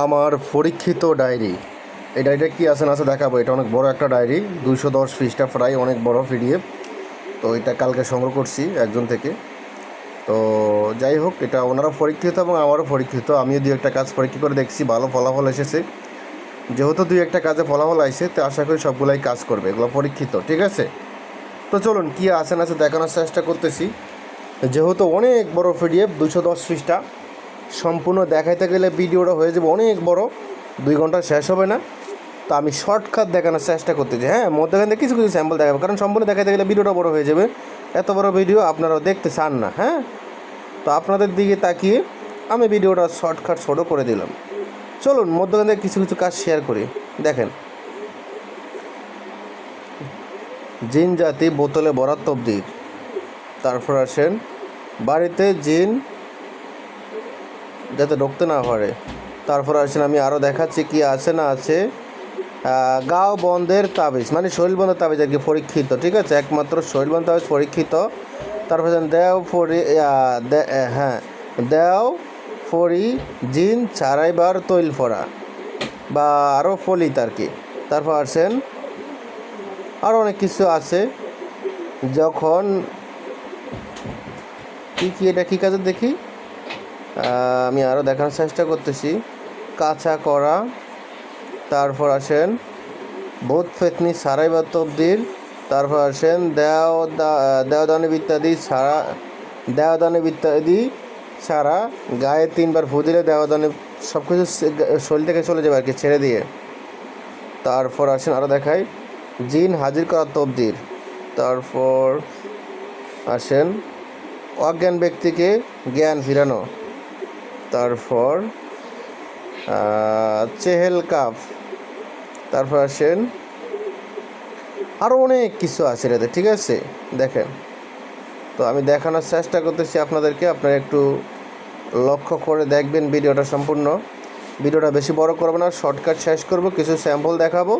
আমার পরীক্ষিত ডায়েরি। এই ডায়েরিটা কী আছে না আছে দেখাবো। এটা অনেক বড় একটা ডায়েরি, 210 পৃষ্ঠা, প্রায় অনেক বড় পিডিএফ। তো এটা কালকে সংগ্রহ করছি একজন থেকে। তো যাই হোক, এটা ওনারও পরীক্ষিত এবং আমারও পরীক্ষিত। আমিও দুই একটা কাজ পরীক্ষা করে দেখছি, ভালো ফলাফল এসেছে। যেহেতু দুই একটা কাজে ফলাফল আসে, তো আশা করি সবগুলাই কাজ করবে, এগুলো পরীক্ষিত, ঠিক আছে। তো চলুন কী আছে না আছে দেখানোর চেষ্টা করতেছি। যেহেতু অনেক বড় পিডিএফ, 210 পৃষ্ঠা, সম্পূর্ণ দেখাইতে গেলে ভিডিওটা হয়ে যাবে অনেক বড়, 2 ঘন্টা শেষ হবে না। তো আমি শর্টকাট দেখানোর চেষ্টা করতেছি। হ্যাঁ, মধ্যখান থেকে কিছু কিছু স্যাম্পল দেখাবো, কারণ সম্পূর্ণ দেখাইতে গেলে ভিডিওটা বড় হয়ে যাবে। এত বড় ভিডিও আপনারাও দেখতে চান না। হ্যাঁ, তো আপনাদের দিকে তাকিয়ে আমি ভিডিওটা শর্টকাট ছোটো করে দিলাম। চলুন মধ্যখান থেকে কিছু কিছু কাজ শেয়ার করি। দেখেন, জিন জাতি বোতলে ভরা তবদির। তারপর আসেন, বাড়িতে জিন যাতে ঢুকতে না পারে। তারপর আসেন, আমি আরও দেখাচ্ছি কি আছে না আছে। গাও বন্ধের তাবিজ, মানে শরীর বন্ধের তাবিজ আর কি, পরীক্ষিত, ঠিক আছে, একমাত্র শরীর বন্ধ তাবিজ পরীক্ষিত। তারপর দেও ফরি, হ্যাঁ, দেও ফরি জিন ছাড়াইবার তৈল ফরা, বা আরও ফলিত আর কি। তারপর আসেন, আরও অনেক কিছু আছে। যখন কি এটা কী কাজে দেখি, আমি আরও দেখানোর চেষ্টা করতেছি। কাঁচা করা। তারপর আসেন, ভূত ফেতনি সারাইবা তবদির। তারপর আসেন, দেওদানব ইত্যাদি ছাড়া, দেওদানব ইত্যাদি ছাড়া গায়ে 3 বার ফু দিলে দেওদানব সব কিছু শরীর থেকে চলে যাবে আর কি, ছেড়ে দিয়ে। তারপর আসেন, আরও দেখাই, জিন হাজির করা তবদির। তারপর আসেন, অজ্ঞান ব্যক্তিকে জ্ঞান ফিরানো। তারপর চেহেল কাফ। তারপর আসেন, আরও অনেক কিছু আছে এটাতে, ঠিক আছে। দেখেন, তো আমি দেখানোর চেষ্টা করতেছি আপনাদেরকে, আপনারা একটু লক্ষ্য করে দেখবেন ভিডিওটা সম্পূর্ণ। ভিডিওটা বেশি বড় করবো না, শর্টকাট শেষ করব, কিছু স্যাম্পল দেখাবো।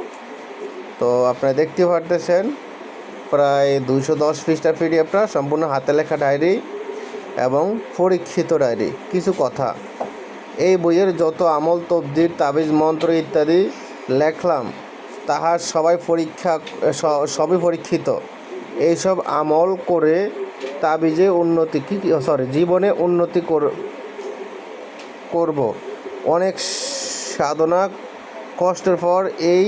তো আপনারা দেখতে পারতেছেন, প্রায় 210 পৃষ্ঠা পিডিএফটা, সম্পূর্ণ হাতে লেখা ডায়েরি এবং পরীক্ষিত ডায়েরি। কিছু কথা, এই বইয়ের যত আমল, তবদির, তাবিজ, মন্ত্র ইত্যাদি লেখলাম, তাহার সবই পরীক্ষিত। এইসব আমল করে তাবিজে উন্নতি জীবনে উন্নতি করব। অনেক সাধনা কষ্টের পর এই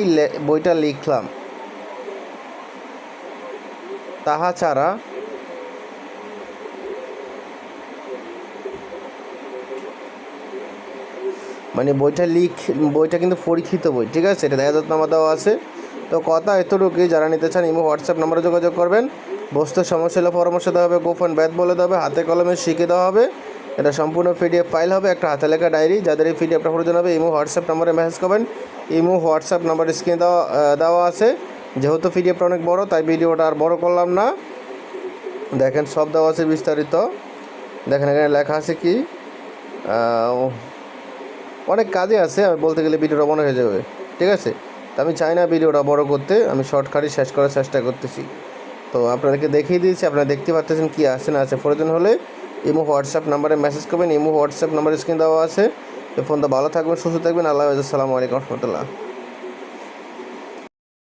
বইটা লিখলাম। তাহা ছাড়া মানে বইটা কিন্তু পরীক্ষিত বই, ঠিক আছে। এটা দেখাতনামা দেওয়া আছে। তো কথা এতটুকুই, যারা নিতে চান ইমো হোয়াটসঅ্যাপ নাম্বারে যোগাযোগ করবেন। বস্তুর সমস্যা হলে পরামর্শ দেওয়া হবে, গোপন ব্যাধ বলে দেওয়া হবে, হাতে কলমে শিখে দেওয়া হবে। এটা সম্পূর্ণ পিডিএফ ফাইল হবে, একটা হাতে লেখা ডায়েরি। যাদের এই পিডিএফটা প্রয়োজন হবে ইমো হোয়াটসঅ্যাপ নাম্বারে মেসেজ করবেন। ইমো হোয়াটসঅ্যাপ নাম্বার স্ক্রিনে দেওয়া আছে। যেহেতু পিডিএফটা অনেক বড়, তাই ভিডিওটা আর বড় করলাম না। দেখেন, সব দেওয়া আছে বিস্তারিত। দেখেন, এখানে লেখা আছে কি, অনেক কাজে আছে, আমি বলতে গেলে ভিডিওটা বড় হয়ে যাবে, ঠিক আছে। তো আমি চাই না ভিডিওটা বড় করতে, আমি শর্টকাটই শেষ করার চেষ্টা করতেছি। তো আপনাদেরকে দেখিয়ে দিয়েছি, আপনারা দেখতে পাচ্ছেন কি আছে না আছে। প্রয়োজন হলে ইমো হোয়াটসঅ্যাপ নাম্বারে মেসেজ করবেন। ইমো হোয়াটসঅ্যাপ নাম্বার স্ক্রিন দেওয়া আছে। এই ফোনটা ভালো থাকবেন, সুস্থ থাকবেন। আল্লাহ হাফেজ, আসসালামু আলাইকুম রহমতুল্লাহ।